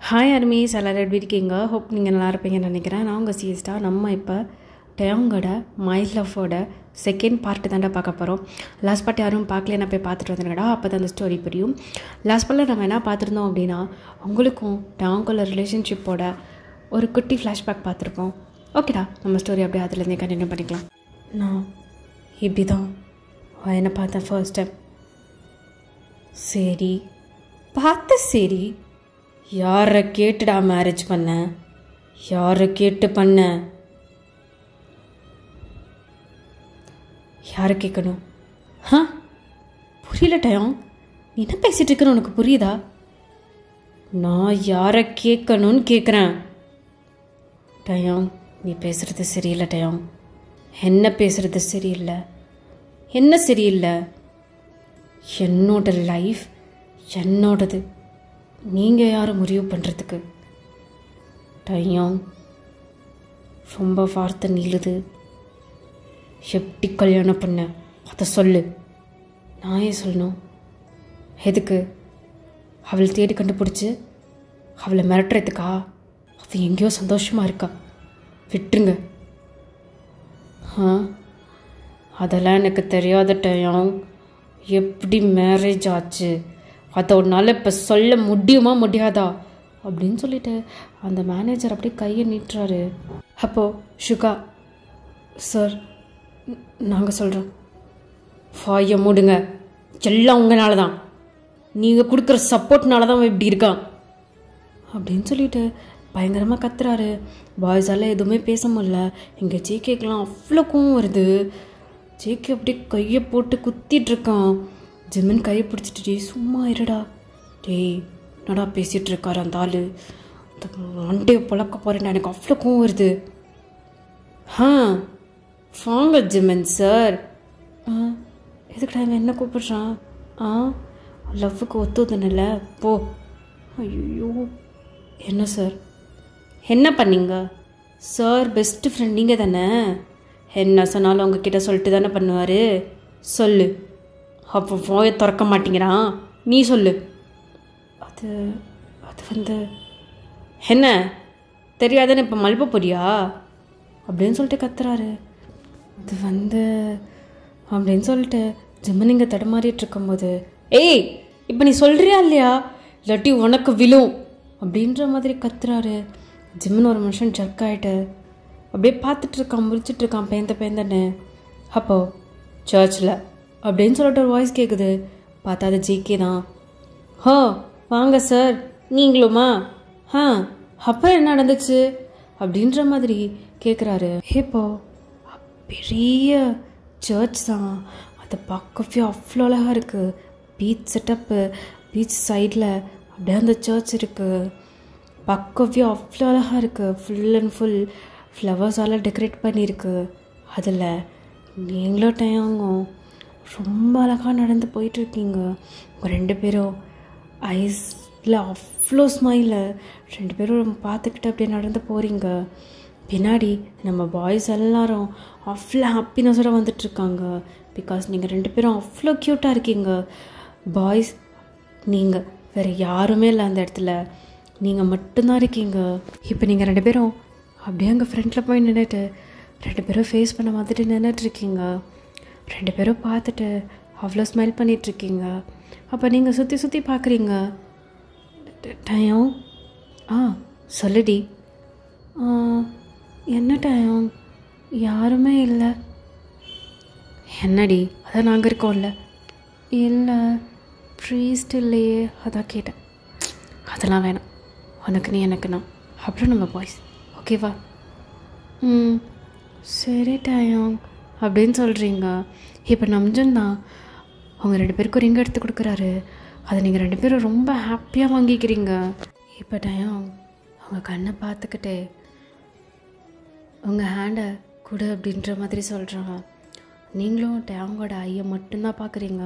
Hi அர்மீஸ், எல்லோரும் எப்படி இருக்கீங்க? ஹோப் நீங்கள் நல்லா இருப்பீங்கன்னு நினைக்கிறேன். நான் உங்கள் சிஎஸ்டா. நம்ம இப்போ டேயோங்கோட மை லவ்வோட செகண்ட் பார்ட்டு தாண்டா பார்க்க போகிறோம். லாஸ்ட் பார்ட் யாரும் பார்க்கல, நான் போய் பார்த்துட்டு வந்துருங்கடா, அப்போ தான் அந்த ஸ்டோரி புரியும். லாஸ்ட் பார்ட்டில் நம்ம என்ன பார்த்துருந்தோம் அப்படின்னா, உங்களுக்கும் டேயோங்கோட ரிலேஷன்ஷிப்போட ஒரு குட்டி ஃப்ளாஷ்பேக் பார்த்துருப்போம். ஓகேடா, நம்ம ஸ்டோரி அப்படியே அதுலேருந்தே கண்டினியூ பண்ணிக்கலாம். நான் இப்படி தான் என்னை பார்த்தேன் ஃபர்ஸ்ட் டைம். சரி பார்த்த, சரி யாரை கேட்டுடா மேரேஜ் பண்ண? யாரை கேட்டு பண்ண? யாரை கேட்கணும்? புரியல டயம், நீ என்ன பேசிகிட்டு இருக்கன்னு உனக்கு புரியுதா? நான் யாரை கேட்கணும்னு கேட்குறேன். டயம், நீ பேசுகிறது சரியில்லை டயம். என்ன பேசுகிறது சரியில்லை? என்ன சரியில்லை? என்னோட லைஃப் என்னோடது, நீங்கள் யாரை முடிவு பண்ணுறதுக்கு? டயம், ரொம்ப வார்த்தை நீளுது. எப்படி கல்யாணம் பண்ண அதை சொல்லு. நான் ஏன் சொல்லணும்? எதுக்கு? அவளை தேடி கண்டுபிடிச்சி அவளை மிரட்டுறதுக்கா? அவள் எங்கேயோ சந்தோஷமாக இருக்கா, விட்டுருங்க. அதெல்லாம் எனக்கு தெரியாத டயம். எப்படி மேரேஜ் ஆச்சு அதை உன்னால் இப்போ சொல்ல முடியுமா முடியாதா அப்படின்னு சொல்லிட்டு அந்த மேனேஜர் அப்படியே கையை நீட்டுறாரு. அப்போது ஷுகா சார், நாங்கள் சொல்கிறோம், ஃபாயை மூடுங்க, எல்லாம் உங்களால தான், நீங்கள் கொடுக்குற சப்போர்ட்னால தான் இப்படி இருக்கான் அப்படின்னு சொல்லிட்டு பயங்கரமாக கத்துறாரு. பாய்ஸால் எதுவுமே பேச முடியல. எங்கள் ஜேகேக்கெலாம் அவ்வளோ கோவம் வருது. ஜேகே அப்படியே கையை போட்டு குத்திட்டுருக்கான். ஜிம்மன் கையை பிடிச்சிட்டு, டே சும்மா இருடா, டேய் என்னடா பேசிகிட்டு இருக்காரு அந்த ஆள், அந்த மண்டையை பழக்க போகிறேன், எனக்கு அவ்வளோ கோவம் வருது. வாங்க ஜிம்மன் சார். எதுக்குடா இவன் என்ன கூப்பிட்றான்? லவ்வுக்கு ஒத்துதுன்னுல, போ. ஐயோ, என்ன சார்? என்ன பண்ணீங்க சார்? பெஸ்ட்டு ஃப்ரெண்ட் நீங்கள் தானே, என்ன சொன்னாலும் உங்ககிட்ட சொல்லிட்டு தானே பண்ணுவார். சொல்லு. அப்போ போய திறக்க மாட்டேங்கிறான், நீ சொல்லு. அது வந்து என்ன தெரியாதுன்னு இப்போ மல்ப போறியா அப்படின்னு சொல்லிட்டு கத்துறாரு. அது வந்து அப்படின்னு சொல்லிட்டு ஜிம்மன் இங்கே தடுமாறிட்டு இருக்கும்போது, ஏய் இப்போ நீ சொல்கிறியா இல்லையா, இல்லாட்டி உனக்கு விழும் அப்படின்ற மாதிரி கத்துறாரு. ஜிம்மன் ஒரு மனுஷன் ஜர்க் ஆகிட்டு அப்படியே பார்த்துட்ருக்கான், முடிச்சிட்ருக்கான் பேந்தன்னு. அப்போது சர்ச்சில் அப்படின்னு சொல்லிட்டு ஒரு வாய்ஸ் கேட்குது. பார்த்தா அது ஜேகே தான். வாங்க சார், நீங்களுமா? அப்போ என்ன நடந்துச்சு அப்படின்ற மாதிரி கேட்குறாரு. இப்போ பெரிய சர்ச் தான், அதை பார்க்கவே அவ்வளோ அழகாக இருக்குது. பீச் செட்டப்பு, பீச் சைடில் அப்படியே அந்த சர்ச் இருக்குது. பார்க்கவே அவ்வளோ அழகாக இருக்குது. ஃபுல் அண்ட் ஃபுல் ஃப்ளவர்ஸால் டெக்கரேட் பண்ணியிருக்கு. அதில் நீங்களும் டயங்கும் ரொம்ப அழகாக நடந்து போயிட்டுருக்கீங்க. உங்கள் ரெண்டு பேரும் ஐஸில் அவ்வளோ ஸ்மைலு, ரெண்டு பேரும் பார்த்துக்கிட்டு அப்படியே நடந்து போகிறீங்க. பின்னாடி நம்ம பாய்ஸ் எல்லாரும் அவ்வளோ ஹாப்பினஸோடு வந்துட்டுருக்காங்க. பிகாஸ் நீங்கள் ரெண்டு பேரும் அவ்வளோ க்யூட்டாக இருக்கீங்க. பாய்ஸ் நீங்கள், வேறு யாருமே இல்லை அந்த இடத்துல, நீங்கள் மட்டும்தான் இருக்கீங்க. இப்போ நீங்கள் ரெண்டு பேரும் அப்படியே அங்கே ஃப்ரெண்டில் போய் நின்றுட்டு ரெண்டு பேரும் ஃபேஸ் பண்ண மாதிரி நின்றுட்டுருக்கீங்க. ரெண்டு பேரும் பார்த்துட்டு அவ்வளோ ஸ்மைல் பண்ணிகிட்ருக்கீங்க. அப்போ நீங்கள் சுற்றி சுற்றி பார்க்குறீங்க. டயம், சொல்லுடி. என்ன டயம், யாருமே இல்லை. என்னடி, அதான் நாங்கள் இருக்கோம்ல. இல்லை ப்ரீஸ்ட் இல்லையே, அதான் கேட்டேன். அதெல்லாம் வேணாம், உனக்கு நீ எனக்கு நான், அப்புறம் நம்ம பாய்ஸ், ஓகேவா? சரி டயம் அப்படின்னு சொல்கிறீங்க. இப்போ நம்ஜன் தான் அவங்க ரெண்டு பேருக்கும் ரிங் எடுத்து கொடுக்குறாரு. அதை நீங்கள் ரெண்டு பேரும் ரொம்ப ஹாப்பியாக வாங்கிக்கிறீங்க. இப்போ டயம் அவங்க கண்ணை பார்த்துக்கிட்டே உங்கள் ஹேண்டை கொடு அப்படின்ற மாதிரி சொல்கிறாங்க. நீங்களும் டேங்கோட ஐயை மட்டும்தான் பார்க்குறீங்க.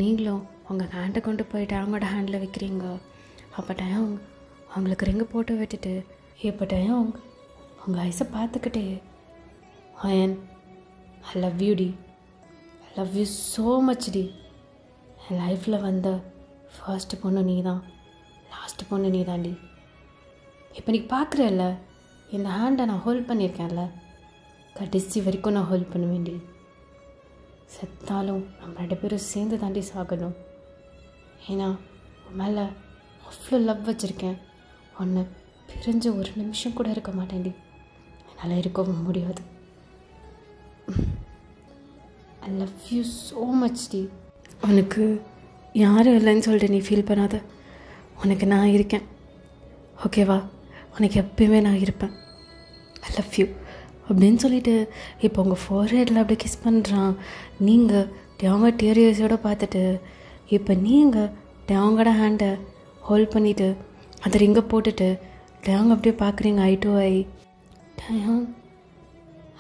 நீங்களும் உங்கள் ஹேண்டை கொண்டு போய் டேங்கோட ஹேண்டில் வைக்கிறீங்க. அப்போ டயம் அவங்களுக்கு ரிங்கை போட்டு விட்டுட்டு, இப்போ டயம் உங்கள் ஐஸை பார்த்துக்கிட்டே, அயன் ஐ லவ் யூ டி, I love you so much டி. என் லைஃப்பில் வந்த ஃபர்ஸ்ட் பொண்ணு நீ தான், லாஸ்ட் பொண்ணு நீ தாண்டி. இப்போ நீ பார்க்குறல்ல, இந்த ஹேண்டை நான் ஹோல்ட் பண்ணியிருக்கேன்ல, கடைசி வரைக்கும் நான் ஹோல்ட் பண்ண வேண்டி. செத்தாலும் நம்ம 2 பேரும் சேர்ந்து தாண்டி சாகணும். ஏன்னா உன் மேலே அவ்வளோ லவ் வச்சுருக்கேன். ஒன்று பிரிஞ்சு ஒரு நிமிஷம் கூட இருக்க மாட்டேன்டி. என்னால் இருக்கவும் முடியாது. I love you so much டி. உனக்கு யாரும் இல்லைன்னு சொல்லிட்டு நீ ஃபீல் பண்ணாத. உனக்கு நான் இருக்கேன், ஓகேவா? உனக்கு எப்பயுமே நான் இருப்பேன். ஐ லவ் யூ அப்படின்னு சொல்லிட்டு இப்போ உங்கள் ஃபோர்ஹெட்டில் அப்படி கிஸ் பண்ணுறான். நீங்கள் அவங்க டியரியோஸோடு பார்த்துட்டு இப்போ நீங்கள் டேங்கோட ஹேண்டை ஹோல்ட் பண்ணிவிட்டு அதை ரிங்கை போட்டுட்டு டேங்க அப்படியே பார்க்குறீங்க ஐ டு ஐ. டயம்,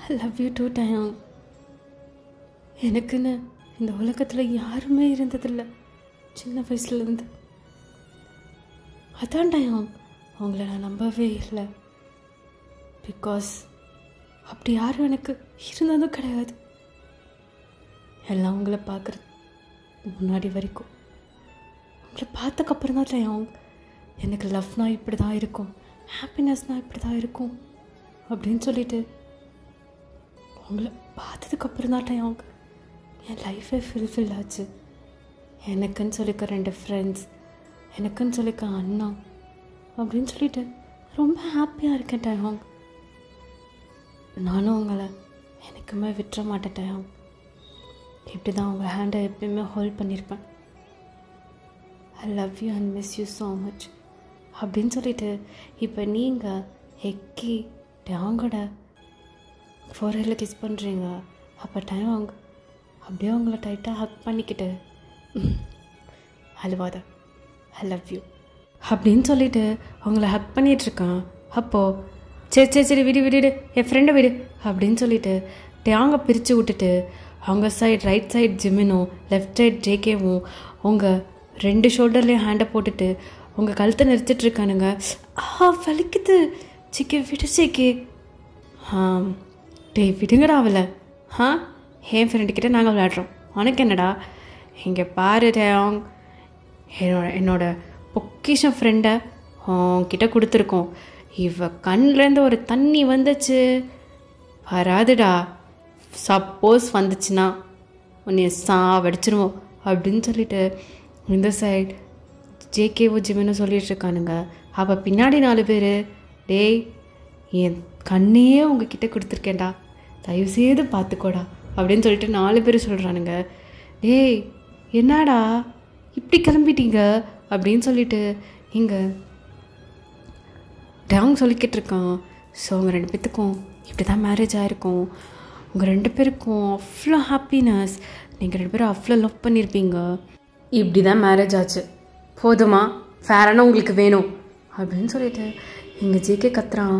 ஐ லவ் யூ டூ டயம். எனக்குன்னு இந்த உலகத்தில் யாருமே இருந்ததில்லை சின்ன வயசுலேருந்து. அதான் டயம் அவங்கள நான் நம்பவே இல்லை. பிகாஸ் அப்படி யாரும் எனக்கு இருந்ததும் கிடையாது. எல்லாம் அவங்கள பார்க்குறது முன்னாடி வரைக்கும். அவங்கள பார்த்ததுக்கப்புறம் தான் டயம் எனக்கு லவ்னால் இப்படி தான் இருக்கும், ஹாப்பினஸ்னால் இப்படி தான் இருக்கும் அப்படின்னு சொல்லிட்டு அவங்கள பார்த்ததுக்கப்புறம் தான் டயம் என் லைஃபே ஃபுல்ஃபில் ஆச்சு. எனக்குன்னு சொல்லிக்க 2 ஃப்ரெண்ட்ஸ், எனக்குன்னு சொல்லிக்க அண்ணா அப்படின்னு சொல்லிட்டு ரொம்ப ஹாப்பியாக இருக்கேன் டயம். நானும் உங்களை எனக்குமே விட்டுற மாட்டேன் டயம். இப்படி தான் உங்கள் ஹேண்டை எப்பயுமே ஹோல்ட் பண்ணியிருப்பேன். ஐ love you and miss you so much அப்படின்னு சொல்லிட்டு இப்போ நீங்கள் ஹெக்கி டேங்கோட ஃபோர்ஹெட்டில் கிஸ் பண்ணுறீங்க. அப்போ டைம் அவங்க அப்படியே அவங்கள டைட்டாக ஹக் பண்ணிக்கிட்டு அழுவாத ஐ லவ் யூ அப்படின்னு சொல்லிட்டு அவங்கள ஹக் பண்ணிகிட்ருக்கான். அப்போது சரி சரி சரி விடு விடு என் ஃப்ரெண்டை விடு அப்படின்னு சொல்லிட்டு டேங்கை பிரித்து விட்டுட்டு அவங்க சைட் ரைட் சைட் ஜிமினும் லெஃப்ட் சைட் ஜேகேவும் உங்கள் 2 ஷோல்டர்லேயும் ஹேண்டை போட்டுட்டு உங்கள் கழுத்தை நிறுத்திட்டுருக்கானுங்க. வலிக்குது சிக்கே விடு சிக்கே. டேய் விடுங்கடா அவளை. என் ஃப்ரெண்டுக்கிட்ட நாங்கள் விளையாடுறோம், உனக்கு என்னடா? இங்கே பாரு டேங், என்னோட பொக்கிஷம் ஃப்ரெண்டை உன்கிட்ட கொடுத்துருக்கோம். இவ கண்ணிலேருந்து ஒரு தண்ணி வந்துச்சு, வராதுடா. சப்போஸ் வந்துச்சுன்னா உன்னை சாவடிச்சிருவோம் அப்படின்னு சொல்லிட்டு இந்த சைட் ஜேகேவோ ஜிமினோ சொல்லிகிட்ருக்கானுங்க. அப்போ பின்னாடி 4 பேர் டேய் என் கண்ணையே உங்ககிட்ட கொடுத்துருக்கேன்டா, தயவுசெய்து பார்த்துக்கோடா அப்படின்னு சொல்லிட்டு 4 பேர் சொல்கிறானுங்க. டேய் என்னடா இப்படி கிளம்பிட்டீங்க அப்படின்னு சொல்லிட்டு இங்கே டேங் சொல்லிக்கிட்டு இருக்கான். ஸோ அவங்க 2 பேர்த்துக்கும் இப்படி தான் மேரேஜ் ஆகிருக்கும். உங்கள் 2 பேருக்கும் அவ்வளோ ஹாப்பினஸ், நீங்கள் 2 பேரும் அவ்வளோ லவ் பண்ணியிருப்பீங்க. இப்படி தான் மேரேஜ் ஆச்சு, போதுமா? ஃபேரான உங்களுக்கு வேணும் அப்படின்னு சொல்லிட்டு இங்கே ஜேகே கத்துறான்.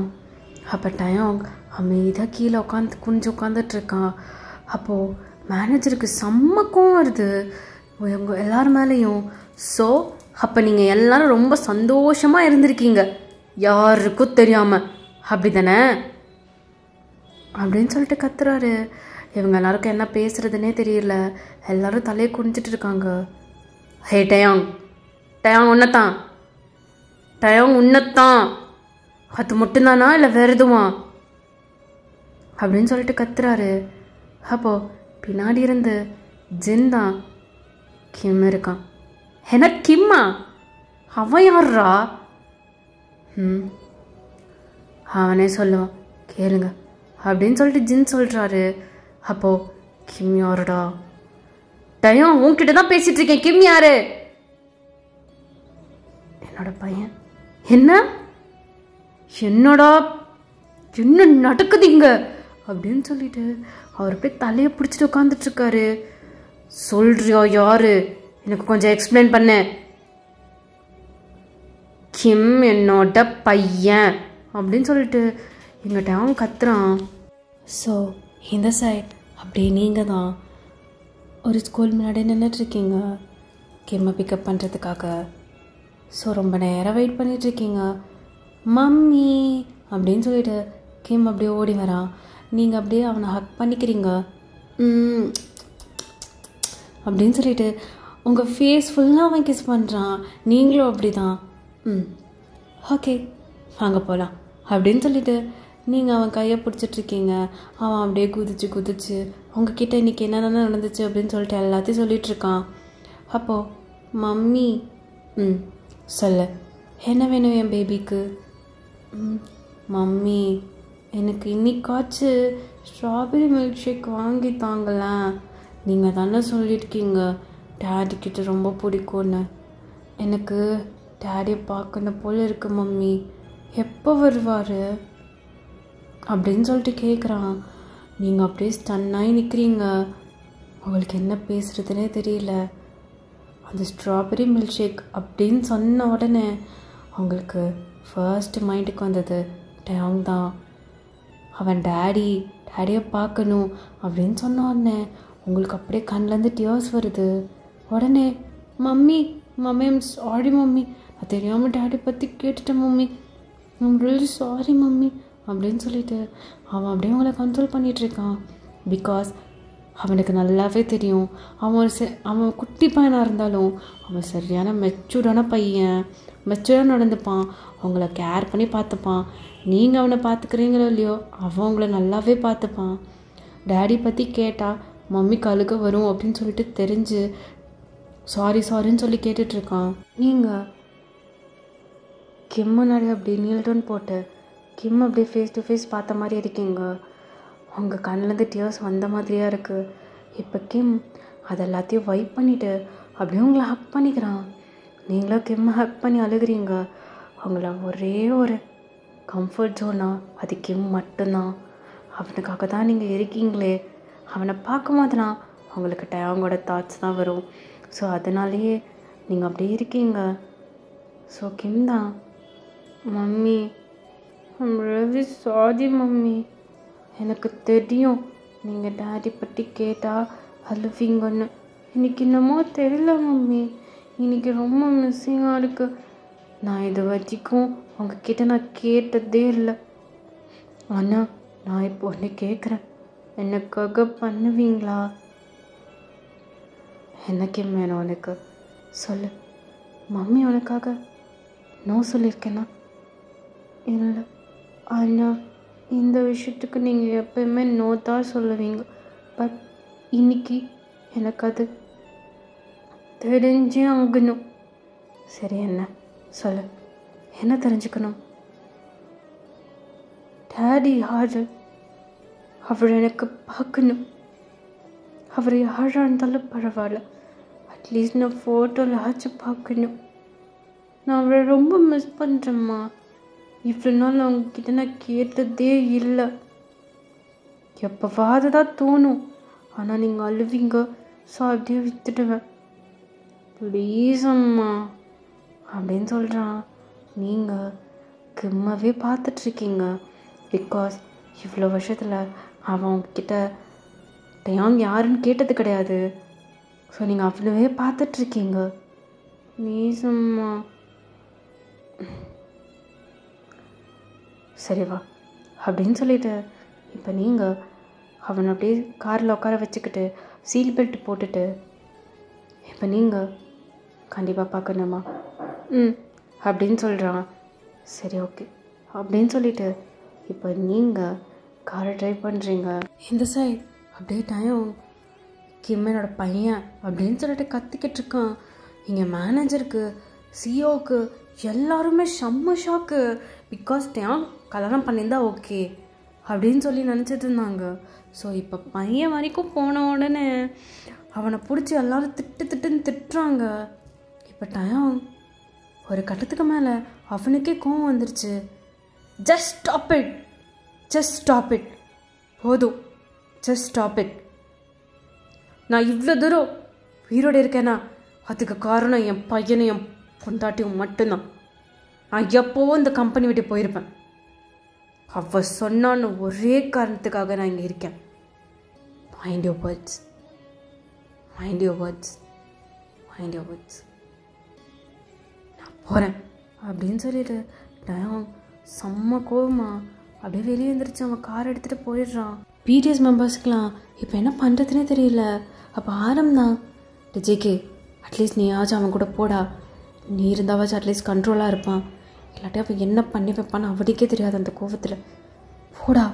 அப்போ டயம் அமைதியாக கீழே குனிஞ்சு உட்காந்துட்ருக்கான். அப்போது மேனேஜருக்கு செம்மக்கும் வருது இவங்க எல்லார் மேலேயும். ஸோ அப்போ நீங்கள் எல்லோரும் ரொம்ப சந்தோஷமாக இருந்திருக்கீங்க யாருக்கும் தெரியாமல், அப்படி தானே அப்படின்னு சொல்லிட்டு கத்துறாரு. இவங்க எல்லாருக்கும் என்ன பேசுகிறதுனே தெரியல. எல்லோரும் தலையை குனிஞ்சிட்டு இருக்காங்க. ஹே டயாங், டயாங் உன்னத்தான், டயாங் உன்னத்தான், அது மட்டும்தானா இல்லை வேறு எதுவா அப்படின்னு சொல்லிட்டு கத்துறாரு. அப்போது பின்னாடி இருந்து ஜின் தான் கிம் இருக்கான். என்ன கிம்மா? அவன் யார்ரா? அவனே சொல்லுவான் கேளுங்க அப்படின்னு சொல்லிட்டு ஜின் சொல்கிறாரு. அப்போது கிம் யாருடா? டயம் உன்கிட்ட தான் பேசிகிட்டு இருக்கேன், கிம் யாரு? என்னோட பையன். என்ன என்னடா என்ன நடக்குதுங்க அப்படின்னு சொல்லிட்டு அவர் போய் தலையை பிடிச்சிட்டு உட்காந்துட்ருக்காரு. சொல்றியா யாரு? எனக்கு கொஞ்சம் எக்ஸ்பிளைன் பண்ண. கிம் என்னோட பையன் அப்படின்னு சொல்லிட்டு எங்கிட்ட அவன் கத்துறான். ஸோ இந்த சைட் அப்படியே நீங்கள் தான் ஒரு ஸ்கூல் முன்னாடி நின்றுட்டுருக்கீங்க கிம்மை பிக்கப் பண்ணுறதுக்காக. ஸோ ரொம்ப நேரம் வெயிட் பண்ணிகிட்ருக்கீங்க. மம்மி அப்படின்னு சொல்லிட்டு கிம் அப்படியே ஓடி வரான். நீங்கள் அப்படியே அவனை ஹக் பண்ணிக்கிறீங்க. அப்படின்னு சொல்லிட்டு உங்கள் ஃபேஸ் ஃபுல்லாக அவன் கிஸ் பண்ணுறான். நீங்களும் அப்படி தான். ஓகே வாங்க போகலாம் அப்படின்னு சொல்லிட்டு நீங்கள் அவன் கையை பிடிச்சிட்ருக்கீங்க. அவன் அப்படியே குதிச்சு உங்ககிட்ட இன்றைக்கி என்னென்ன நடந்துச்சு அப்படின்னு சொல்லிட்டு எல்லாத்தையும் சொல்லிகிட்ருக்கான். அப்போது மம்மி சொல்லு, என்ன வேணும் என் பேபிக்கு? மம்மி, எனக்கு இன்னைக்காச்சு ஸ்ட்ராபெரி மில்க் ஷேக் வாங்கி தாங்களேன். நீங்கள் தானே சொல்லியிருக்கீங்க டேடிக்கிட்ட ரொம்ப பிடிக்கும்னு. எனக்கு டேடியை பார்க்கணும் போல் இருக்கு மம்மி, எப்போ வருவார் அப்படின்னு சொல்லிட்டு கேட்குறான். நீங்கள் அப்படியே ஸ்டன்னாகி நிற்கிறீங்க. உங்களுக்கு என்ன பேசுகிறதுனே தெரியல. அந்த ஸ்ட்ராபெரி மில்க் ஷேக் அப்படின்னு சொன்ன உடனே அவங்களுக்கு ஃபர்ஸ்ட் மைண்டுக்கு வந்தது டேங் தான். அவன் டேடியை பார்க்கணும் அப்படின்னு சொன்ன உடனே உங்களுக்கு அப்படியே கண்ணிலேருந்து டியர்ஸ் வருது. உடனே மம்மி ஐம் சாரி மம்மி, நான் தெரியாமல் டேடி பற்றி கேட்டுட்டேன் mummy, I'm really sorry mummy அப்படின்னு சொல்லிட்டு அவன் அப்படியே அவங்கள கண்ட்ரோல் பண்ணிகிட்ருக்கான். பிகாஸ் அவனுக்கு நல்லாவே தெரியும் அவன் குட்டி பையனாக இருந்தாலும் அவன் சரியான மெச்சூர்டான பையன், மெச்சூர்டாக நடந்துப்பான், அவங்கள கேர் பண்ணி பார்த்துப்பான். நீங்கள் அவனை பார்த்துக்கிறீங்களோ இல்லையோ அவன் அவங்கள நல்லாவே பார்த்துப்பான். டேடி பற்றி கேட்டால் மம்மி கழுக வரும் அப்படின்னு சொல்லிட்டு தெரிஞ்சு சாரின்னு சொல்லி கேட்டுட்ருக்கான். நீங்கள் கிம் முன்னாடி அப்படி நீல்டோன் போட்டு கிம் அப்படியே ஃபேஸ் டு ஃபேஸ் பார்த்த மாதிரி இருக்கீங்க. உங்கள் கண்ணிலேருந்து டியர்ஸ் வந்த மாதிரியாக இருக்குது. இப்போ கிம் அது எல்லாத்தையும் வைப் பண்ணிவிட்டு அப்படியே உங்களை ஹக் பண்ணிக்கிறான். நீங்களும் கிம்மை ஹக் பண்ணி அழுகிறீங்க. அவங்கள ஒரே ஒரு கம்ஃபர்ட் ஜோனா அது கிம் மட்டும்தான். அவனுக்காக தான் நீங்கள் இருக்கீங்களே. அவனை பார்க்கும் போதுனா அவங்களுக்கு அவங்களோட தாட்ஸ் தான் வரும். ஸோ அதனாலேயே நீங்கள் அப்படியே இருக்கீங்க. ஸோ கிம் தான், mummy I'm really sorry mummy, எனக்கு தெரியும் நீங்கள் டேடி பற்றி கேட்டால் அழுவீங்கன்னு. இன்றைக்கி என்னமோ தெரியல மம்மி, இன்றைக்கி ரொம்ப மிஸ்ஸிங்காக இருக்குது. நான் இது வரைக்கும் உங்ககிட்ட நான் கேட்டதே இல்லை. ஆனால் நான் இப்போ ஒன்று கேட்குறேன், எனக்காக பண்ணுவீங்களா? எனக்கு வேணும் உனக்கு சொல்லு. மம்மி உனக்காக நோ சொல்லியிருக்கேன்னா? இல்லை, ஆனால் இந்த விஷயத்துக்கு நீங்கள் எப்போயுமே நோ தான் சொல்லுவீங்க. பட் இன்னைக்கு எனக்கு அது தெரிஞ்சே ஆகணும். சரி, என்ன சொல்லு, என்ன தெரிஞ்சுக்கணும்? டேடி யாரு? அவர் எனக்கு பார்க்கணும். அவர் யாராக இருந்தாலும் பரவாயில்ல, அட்லீஸ்ட் நான் ஃபோட்டோவில் ஆச்சு பார்க்கணும். நான் அவரை ரொம்ப மிஸ் பண்ணுறேம்மா. இவ்வளோ நாள் அவங்கக்கிட்ட நான் கேட்டதே இல்லை. எப்போவாது தான் தோணும், ஆனால் நீங்கள் அழுவீங்க. ஸோ அப்படியே விற்றுடுவேன். ப்ளீஸ் அம்மா அப்படின்னு சொல்கிறான். நீங்கள் கிம்மவே பார்த்துட்ருக்கீங்க. பிகாஸ் இவ்வளோ வருஷத்தில் அவன் அவங்கக்கிட்ட டயாங் யாருன்னு கேட்டது கிடையாது. ஸோ நீங்கள் அவ்வளோவே பார்த்துட்ருக்கீங்க. ப்ளீஸ் அம்மா. சரி வா அப்படின்னு சொல்லிட்டு இப்போ நீங்கள் அவனை அப்படியே காரில் உட்கார வச்சுக்கிட்டு சீட் பெல்ட் போட்டுட்டு இப்போ நீங்கள் கண்டிப்பாக பார்க்கணுமா அப்படின்னு சொல்கிறான். சரி ஓகே அப்படின்னு சொல்லிட்டு இப்போ நீங்கள் காரை ட்ரைவ் பண்ணுறீங்க. இந்த சைட் அப்படியே டைம் கிம்மனோட பையன் அப்படின்னு சொல்லிட்டு கத்திக்கிட்டு இருக்கான். இங்கே மேனேஜருக்கு சிஓக்கு எல்லாருமே செம்ம ஷாக்கு. பிகாஸ் டேன் கல்யாணம் பண்ணியிருந்தா ஓகே அப்படின்னு சொல்லி நினச்சிட்டு இருந்தாங்க. ஸோ இப்போ பையன் வரைக்கும் போன உடனே அவனை பிடிச்சி எல்லாரும் திட்டுன்னு திட்டுறாங்க. இப்போ டைம் ஒரு கட்டத்துக்கு மேலே அவனுக்கே கோவம் வந்துருச்சு. ஜஸ்ட் ஸ்டாப் இட் போதும், ஜஸ்ட் ஸ்டாப் இட். நான் இவ்வளோ தூரம் உயிரோடு இருக்கேன்னா அதுக்கு காரணம் என் பையனும் என் பொண்டாட்டியும் மட்டும்தான். நான் எப்போவும் இந்த கம்பெனி விட்டு போயிருப்பேன். அவ சொன்னான்னு ஒரே காரணத்துக்காக நான் இங்கே இருக்கேன். Mind your words. நான் போகிறேன் அப்படின்னு சொல்லிட்டு டயம் செம்ம கோவமா அப்படியே வெளியே வந்துருச்சு. அவன் கார் எடுத்துகிட்டு போயிடுறான். பிடிஎஸ் மெம்பர்ஸ்க்கெலாம் இப்போ என்ன பண்ணுறதுனே தெரியல. அப்போ ஆரம்தான், ஜேகே அட்லீஸ்ட் நீயாச்சும் அவன் கூட போடா, நீ இருந்தாவாச்சும் அட்லீஸ்ட் கண்ட்ரோலாக இருப்பான். இல்லாட்டி அவள் என்ன பண்ணி வைப்பான்னு அவளுக்கே தெரியாது அந்த கோவத்தில். போடா.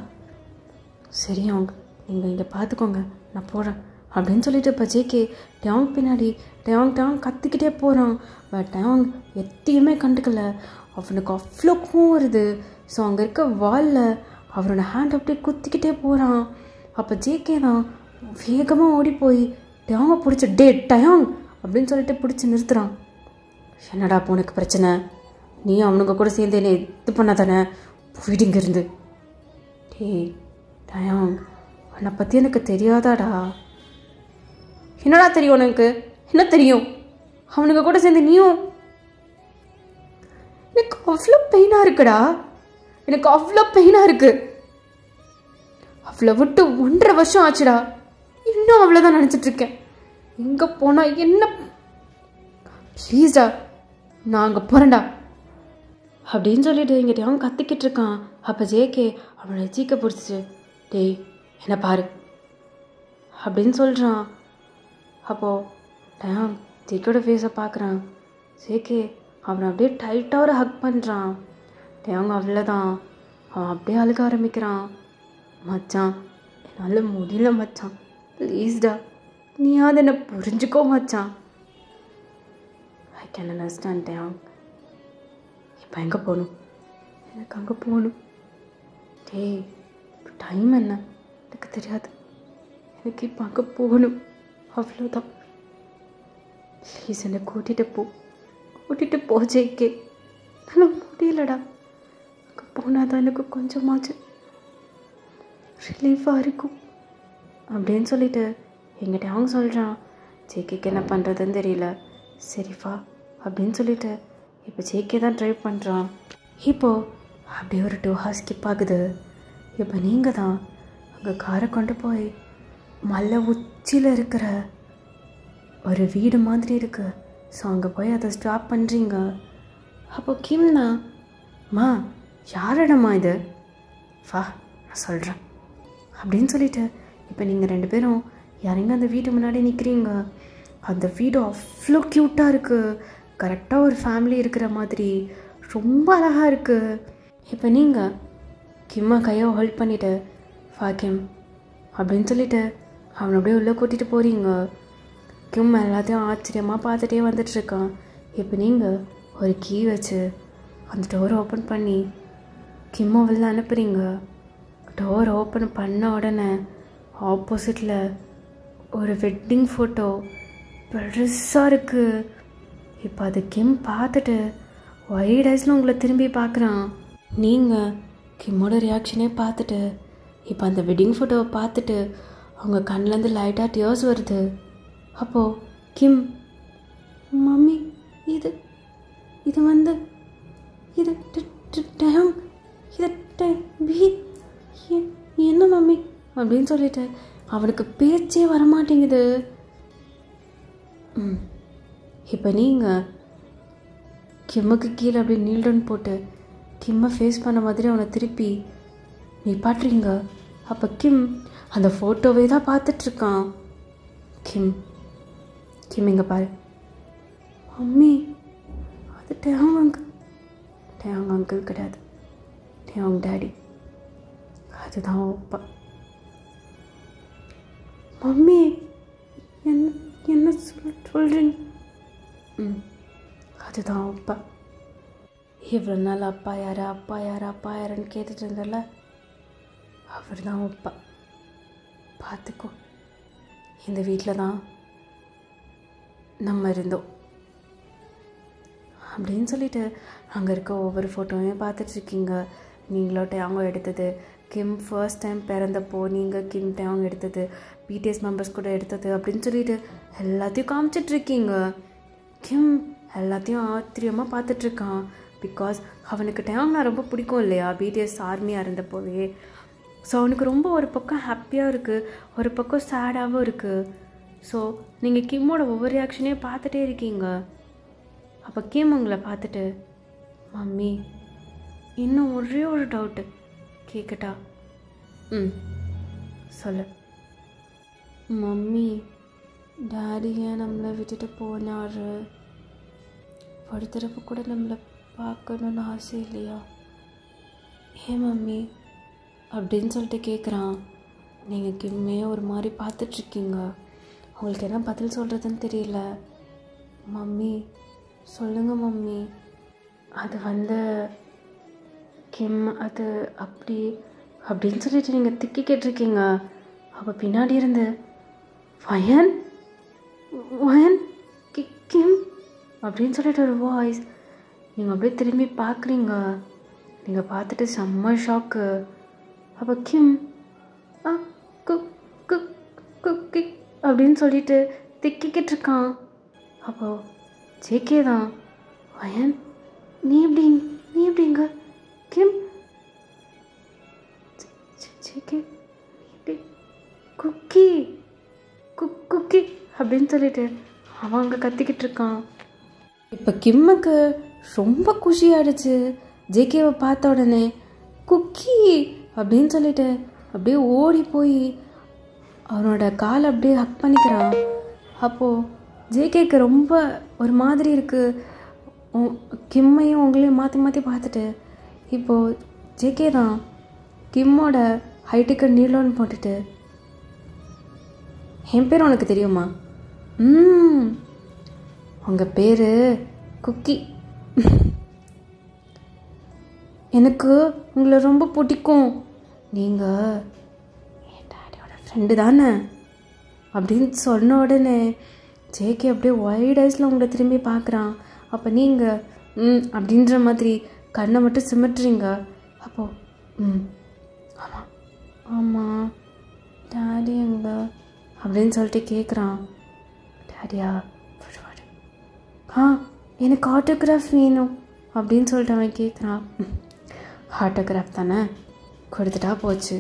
சரி அவங்க நீங்கள் இங்கே பார்த்துக்கோங்க, நான் போகிறேன் அப்படின்னு சொல்லிட்டு இப்போ ஜேகே டயாங் பின்னாடி டயாங் கத்திக்கிட்டே போகிறான். பட் டயாங் எத்தையுமே கண்டுக்கல. அவனுக்கு அவ்வளோ கோவம் வருது. ஸோ அங்கே இருக்க வாலில் அவனோட ஹேண்ட் அப்படியே குத்திக்கிட்டே போகிறான். அப்போ ஜேகே தான் வேகமாக ஓடி போய் டயாங்கை பிடிச்சி டயாங் அப்படின்னு சொல்லிட்டு பிடிச்சி நிறுத்துறான். என்னடா அப்போ உனக்கு பிரச்சனை? நீ அவனுங்க கூட சேர்ந்து என்னை இது பண்ண தானே, போயிடுங்க இருந்து. டயாங் அவனை பற்றி எனக்கு தெரியாதாடா? என்னடா தெரியும் உனக்கு? என்ன தெரியும்? அவனுங்க கூட சேர்ந்து நீயும். எனக்கு அவ்வளோ பெயினாக இருக்குடா, எனக்கு அவ்வளோ பெயினாக இருக்கு. அவ்வளோ விட்டு 1.5 வருஷம் ஆச்சுடா. இன்னும் அவ்வளோதான் நினச்சிட்ருக்கேன். எங்கே போனால் என்ன? ப்ளீஸ்டா நான் அங்கே போகிறேன்டா அப்படின்னு சொல்லிட்டு இங்கே அவன் கத்திக்கிட்டு இருக்கான். அப்போ ஜேகே அவனை சீக்க பிடிச்சிச்சு. டேய் என்ன பாரு அப்படின்னு சொல்கிறான். அப்போது டயாங் ஜேக்கோட ஃபேஸை பார்க்குறான். ஜேகே அவனை அப்படியே டைட்டாக ஒரு ஹக் பண்ணுறான். டயாங் அவ்வளோதான், அவன் அப்படியே அழுக ஆரம்பிக்கிறான். மச்சான் என்னால் முடியல மச்சான், ப்ளீஸ்டா நீயாவது என்னை புரிஞ்சுக்கோ மச்சான். I can understand de Jong. இப்போ எங்கே போகணும்? எனக்கு அங்கே போகணும். டேய் டைம் என்ன எனக்கு தெரியாது, எனக்கு இப்போ அங்கே போகணும், அவ்வளோதான். ப்ளீஸ் என்னை கூட்டிகிட்டு போ ஜேகே. நான் முடியலடா. அங்கே போனால் தான் எனக்கு கொஞ்சமாச்சு ரிலீஃபாக இருக்கும் அப்படின்னு சொல்லிட்டு எங்கிட்ட அவங்க சொல்கிறான். ஜேகேக்கு என்ன பண்ணுறதுன்னு தெரியல. சரிப்பா அப்படின்னு சொல்லிட்டு இப்போ ஜேகே தான் ட்ரைவ் பண்ணுறான். இப்போது அப்படியே ஒரு 2 hours ஸ்கிப் ஆகுது. இப்போ நீங்கள் தான் அங்கே காரை கொண்டு போய் மலை உச்சியில் இருக்கிற ஒரு வீடு மாதிரி இருக்குது. ஸோ அங்கே போய் அதை ஸ்டாப் பண்ணுறீங்க. அப்போ கிம்னா மா யாரிடமா இது? வா நான் சொல்கிறேன் அப்படின்னு சொல்லிட்டு இப்போ நீங்கள் 2 பேரும் யாரைங்க அந்த வீட்டு முன்னாடி நிற்கிறீங்க. அந்த வீடு அவ்வளோ க்யூட்டாக இருக்குது, கரெக்டாக ஒரு ஃபேமிலி இருக்கிற மாதிரி ரொம்ப அழகாக இருக்குது. இப்போ நீங்கள் கிம்மா கையை ஹோல்ட் பண்ணிவிட்டு வா கிம் அப்படின்னு சொல்லிட்டு அவனை அப்படியே உள்ளே கூட்டிகிட்டு போகிறீங்க. கிம் எல்லாத்தையும் ஆச்சரியமாக பார்த்துட்டே வந்துட்டுருக்கான். இப்போ நீங்கள் ஒரு கீ வச்சு அந்த டோரை ஓப்பன் பண்ணி கிம்மை வெளில அனுப்புகிறீங்க. டோர் ஓப்பன் பண்ண உடனே ஆப்போசிட்டில் ஒரு வெட்டிங் ஃபோட்டோ பெருசாக இருக்குது. இப்போ அது கிம் பார்த்துட்டு ஒயிட் ஐஸில் உங்களை திரும்பி பார்க்குறான். நீங்கள் கிம்மோட ரியாக்ஷனே பார்த்துட்டு இப்போ அந்த வெட்டிங் ஃபோட்டோவை பார்த்துட்டு அவங்க கண்ணிலேருந்து லைட்டாக டியர்ஸ் வருது. அப்போது கிம் மம்மி இது வந்து இது டயாங் இது என்ன மம்மி அப்படின்னு சொல்லிட்டு அவனுக்கு பேச்சே வரமாட்டேங்குது. இப்போ நீங்கள் கிம்முக்கு கீழே அப்படி நீல்டன் போட்டு கிம்மை ஃபேஸ் பண்ண மாதிரி அவனை திருப்பி நிப்பாட்டுறீங்க. அப்போ கிம் அந்த ஃபோட்டோவே தான் பார்த்துட்ருக்கான். கிம் இங்கே பாரு. மம்மி அது டயாங் அங்கிள் கிடையாது, டயாங் டேடி, அதுதான் அப்பா. மம்மி என்ன சொல்கிறீங்க? அதுதான் அப்பா. இவ்வளோ நாள் அப்பா யாருன்னு கேட்டுட்டு இருந்தல, அவர் தான் அப்பா. பார்த்துக்கோ, இந்த வீட்டில் தான் நம்ம இருந்தோம் அப்படின்னு சொல்லிட்டு அங்கே இருக்க ஒவ்வொரு ஃபோட்டோவையும் பார்த்துட்ருக்கீங்க. நீங்களோ டயாங்கோ எடுத்தது, கிம் ஃபர்ஸ்ட் டைம் பிறந்தப்போ நீங்கள் கிம் டயாங் எடுத்தது, பிடிஎஸ் மெம்பர்ஸ் கூட எடுத்தது அப்படின்னு சொல்லிட்டு எல்லாத்தையும் காமிச்சிட்ருக்கீங்க. கிம் எல்லாத்தையும் ஆச்சரியமாக பார்த்துட்ருக்கான். பிகாஸ் அவனுக்கு டயாங்னா ரொம்ப பிடிக்கும் இல்லையா, பிடிஎஸ் ஆர்மியாக இருந்தப்போவே. ஸோ அவனுக்கு ரொம்ப ஒரு பக்கம் ஹாப்பியாக இருக்குது, ஒரு பக்கம் சேடாகவும் இருக்குது. ஸோ நீங்கள் கிம்மோட ஒவ்வொரு ரியாக்ஷனையும் பார்த்துட்டே இருக்கீங்க. அப்போ கிம் உங்களை பார்த்துட்டு, மம்மி இன்னும் ஒரே ஒரு டவுட்டு கேட்கட்டா? சொல்லு. மம்மி டாடி ஏன் நம்மளை விட்டுட்டு போனார்? ஒரு தடவை கூட நம்மளை பார்க்கணுன்னு ஆசை இல்லையா? ஏன் மம்மி அப்படின்னு சொல்லிட்டு கேட்குறான். நீங்கள் கிம்மையே ஒரு மாதிரி பார்த்துட்ருக்கீங்க. உங்களுக்கு என்ன பதில் சொல்கிறதுன்னு தெரியல. மம்மி சொல்லுங்கள் மம்மி. அது கிம் அது அப்படின்னு சொல்லிட்டு நீங்கள் திக்கி கேட்டிருக்கீங்க. அப்போ பின்னாடி இருந்து வயன் கிம் அப்படின்னு சொல்லிட்டு ஒரு வாய்ஸ். நீங்கள் அப்படியே திரும்பி பார்க்குறீங்க. நீங்கள் பார்த்துட்டு செம்ம ஷாக்கு. அப்போ கிம் குக்கி அப்படின்னு சொல்லிட்டு திக்கிக்கிட்டு இருக்கான். அப்போது ஜேகே தான், வயன் நீ எப்படிங்க கிம்? ஜேகே குக்கி அப்படின்னு சொல்லிட்டு அவன் அங்கே கத்திக்கிட்டு இருக்கான். இப்போ கிம்முக்கு ரொம்ப குஷியாகிடுச்சு. ஜேகேவை பார்த்த உடனே குக்கி அப்படின்னு சொல்லிட்டு அப்படியே ஓடி போய் அவனோட காலை அப்படியே ஹக் பண்ணிக்கிறான். அப்போது ஜேகேக்கு ரொம்ப ஒரு மாதிரி இருக்குது. கிம்மையும் உங்களையும் மாற்றி பார்த்துட்டு இப்போது ஜேகே தான் கிம்மோட ஹைட்டுக்கு நீளோன்னு போட்டுட்டு, என் பேர் உனக்கு தெரியுமா? உங்கள் பேர் குக்கி. எனக்கு உங்களை ரொம்ப பிடிக்கும். நீங்கள் என் டாடியோட ஃப்ரெண்டு தானே அப்படின்னு சொன்ன உடனே ஜேகே அப்படியே ஒயிட் ஐஸில் உங்களை திரும்பி பார்க்குறான். அப்போ நீங்கள் அப்படின்ற மாதிரி கண்ணை மட்டும் சிமிட்டுறீங்க. அப்போது ஆமாம் டாடி எங்க அப்படின்னு சொல்லிட்டு கேட்குறான். டாடியா எனக்கு ஆட்டோகிராஃப் வேணும் அப்படின்னு சொல்லிட்டு அவன் கேட்குறான். ஆட்டோகிராஃப் தானே, கொடுத்துட்டா போச்சு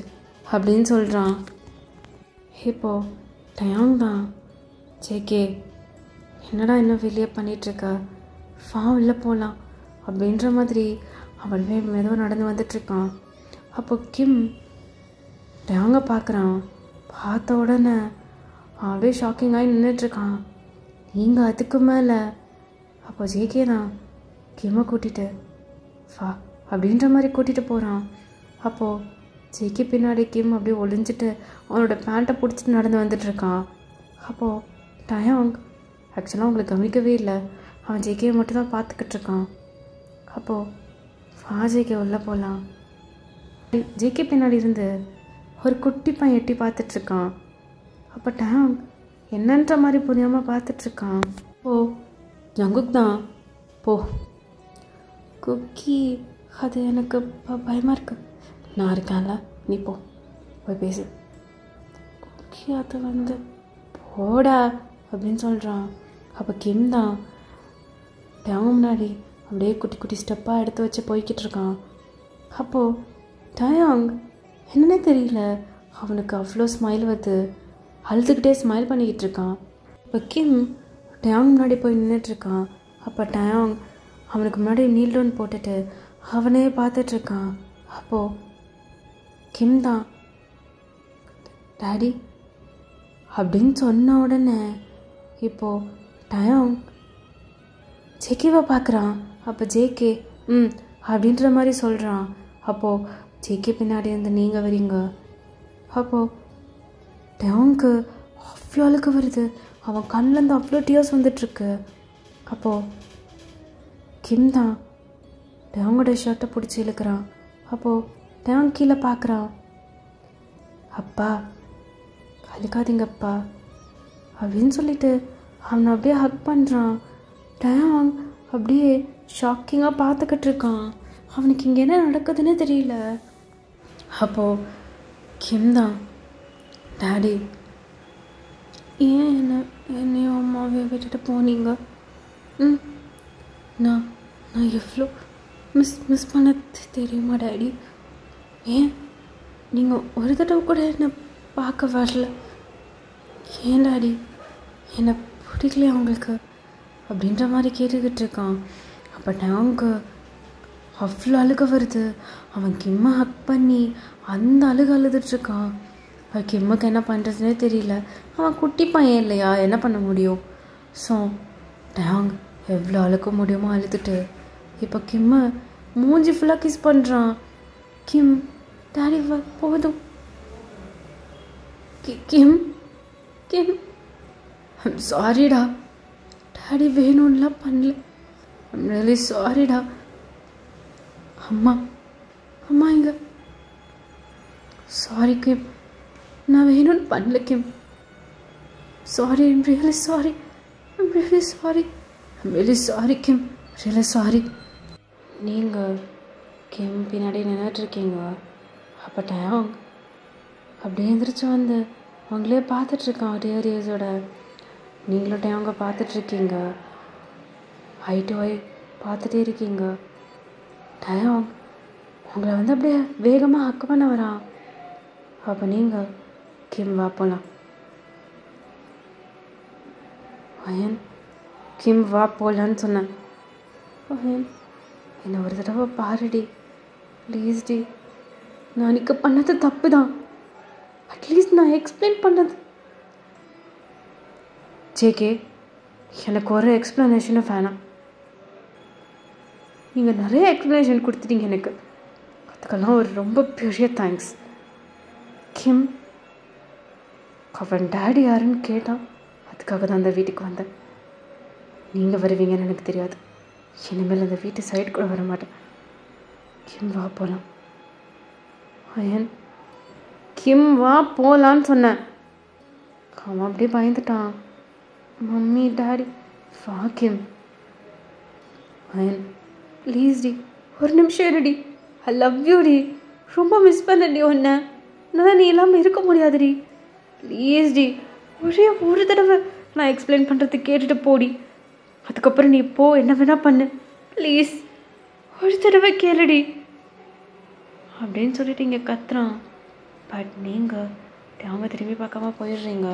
அப்படின்னு சொல்கிறான். இப்போது டயாங் தான், ஜேகே என்னடா இன்னும் வெளியே பண்ணிகிட்ருக்க, உள்ளே போகலாம் அப்படின்ற மாதிரி அவன் மெதுவாக நடந்து வந்துட்டுருக்கான். அப்போ கிம் டயாங்க பார்க்குறான். பார்த்த உடனே அப்படியே ஷாக்கிங்காகி நின்றுட்டுருக்கான். நீங்கள் அதுக்கு மேலே. அப்போ ஜேகே தான் கிம்மை கூட்டிகிட்டு அப்படின்ற மாதிரி கூட்டிகிட்டு போகிறான். அப்போது ஜேகே பின்னாடி கிம் அப்படியே ஒளிஞ்சிட்டு அவனோட பேண்ட்டை பிடிச்சிட்டு நடந்து வந்துட்டுருக்கான். அப்போது டயாங் ஆக்சுவலாக அவங்களுக்கு கவனிக்கவே இல்லை. அவன் ஜேகேவை மட்டும் தான் பார்த்துக்கிட்டு இருக்கான். அப்போது ஜேகே உள்ளே போகலாம். ஜேகே பின்னாடி இருந்து ஒரு குட்டி பையன் எட்டி பார்த்துட்ருக்கான். அப்போ டயாங் என்னன்ற மாதிரி புரியாமல் பார்த்துட்ருக்கான். ஜங்குக் தான் குக்கி அது எனக்கு பயமாக இருக்கு. நான் இருக்கேன்ல, நீ போய் பேசு. குக்கி அது போடா அப்படின்னு சொல்கிறான். அப்போ கிம் தான் டயாங் முன்னாடி அப்படியே குட்டி குட்டி ஸ்டெப்பாக எடுத்து வச்சு போய்கிட்டு இருக்கான். அப்போது டயாங் என்னன்னே தெரியல, அவனுக்கு அவ்வளோ ஸ்மைல் வருது. அழுதுகிட்டே ஸ்மைல் பண்ணிக்கிட்டு இருக்கான். இப்போ கிம் டயாங் முன்னாடி போய் நின்றுட்டுருக்கான். அப்போ டயாங் அவனுக்கு முன்னாடி நீல் டவுன் போட்டுட்டு அவனே பார்த்துட்ருக்கான். அப்போது கிம் தான் டாடி அப்படின்னு சொன்ன உடனே இப்போது டயாங் ஜேகேவை பார்க்குறான். அப்போ ஜேகே அப்படின்ற மாதிரி சொல்கிறான். அப்போது ஜேகே பின்னாடி இருந்து நீங்கள் வரீங்க. அப்போது டயாங்க்கு அவ்வளோ அழுக்கு வருது. அவன் கண்ணிலேருந்து அவ்வளோ டியர்ஸ் வந்துட்டுருக்கு. அப்போது கிம் தான் டயாங்கோட ஷர்ட்டை பிடிச்சி இழுக்கிறான். அப்போது டயாங் கீழே பார்க்குறான். அப்பா அழுக்காதீங்கப்பா அப்படின்னு சொல்லிட்டு அவனை அப்படியே ஹக் பண்ணுறான். டயாங் அப்படியே ஷாக்கிங்காக பார்த்துக்கிட்டு இருக்கான். அவனுக்கு இங்கே என்ன நடக்குதுன்னு தெரியல. அப்போது கிம் தான் டாடி ஏன் என்னையும் அம்மாவையும் விட்டுட்டு போனீங்க? நான் எவ்வளோ மிஸ் பண்ண தெரியுமா டாடி? ஏன் நீங்கள் ஒரு தடவை கூட என்னை பார்க்க வரல? ஏன் டாடி என்னை பிடிக்கலையா அவங்களுக்கு அப்படின்ற மாதிரி கேட்டுக்கிட்டு இருக்கான். அப்போ டயாங்க்கு அவ்வளோ அழுக வருது. அவன் கிம்மை ஹக் பண்ணி அந்த அழுதுட்ருக்கான். இப்போ கிம்முக்கு என்ன பண்ணுறதுனே தெரியல. அவன் குட்டி பையன் இல்லையா, என்ன பண்ண முடியும்? ஸோ டயாங் எவ்வளோ அழுக்க முடியுமோ அழுதுட்டு இப்போ கிம்மை மூஞ்சி ஃபுல்லாக கிஸ் பண்ணுறான். கிம் டாடி வா போதும். கிம் கிம் ஐம் சாரிடா, டாடி வேணும்லாம் பண்ணல. ஐம் ரியலி சாரிடா. அம்மா அம்மா இங்க. சாரி கிம், நான் வேணும்னு பண்ணல Kim. Sorry, I'm really sorry. I'm really sorry. I'm really sorry Kim, really sorry. நீங்கள் கிம் பின்னாடி நின்றுட்டுருக்கீங்க. அப்போ டயம் அப்படியே எழுந்திரிச்சு வந்து அவங்களே பார்த்துட்ருக்கான் டேரியஸோட. நீங்களும் டயங்க பார்த்துட்ருக்கீங்க, ஐ டு ஐ பார்த்துட்டே இருக்கீங்க. டயம் உங்களை வந்து அப்படியே வேகமாக ஹக் பண்ண வரான். அப்போ நீங்கள் கிம் வா போகலாம். அயன் கிம் வா போகலான்னு சொன்னேன். அயன் என்னை ஒரு தடவை பாருடி ப்ளீஸ் டி. நான் அன்றைக்கி பண்ணது தப்பு தான். அட்லீஸ்ட் நான் எக்ஸ்பிளைன் பண்ணது. ஜேகே, எனக்கு ஒரு எக்ஸ்ப்ளனேஷனும் வேணாம். நீங்கள் நிறைய எக்ஸ்ப்ளனேஷன் கொடுத்துட்டீங்க எனக்கு, அதுக்கெல்லாம் ஒரு ரொம்ப பெரிய தேங்க்ஸ். கிம் அவன் டேடி யாருன்னு கேட்டான், அதுக்காக தான் அந்த வீட்டுக்கு வந்தேன். நீங்கள் வருவீங்கன்னு எனக்கு தெரியாது. இனிமேல் அந்த வீட்டு சைடு கூட வர மாட்டேன். கிம் வா போகலாம். அயன் கிம் வா போகலான்னு சொன்னேன். அவன் அப்படியே பயந்துட்டான். மம்மி டாடி வா கிம். அயன் ப்ளீஸ் டி, ஒரு நிமிஷம் இருடி. ஐ லவ் யூ டி, ரொம்ப மிஸ் பண்ணடி ஒன்றை. நான் நீ இல்லாமல் இருக்க முடியாதுடி. ப்ளீஸ் டி, ஒரே ஒரு தடவை நான் எக்ஸ்பிளைன் பண்ணுறதுக்கு கேட்டுட்டு போடி. அதுக்கப்புறம் நீ போ, என்ன வேணா பண்ணு. ப்ளீஸ் ஒரு தடவை கேளுடி அப்படின்னு சொல்லிட்டு இங்கே கத்துறான். பட் நீங்கள் அவங்க திரும்பி பார்க்காம போயிடுறீங்க.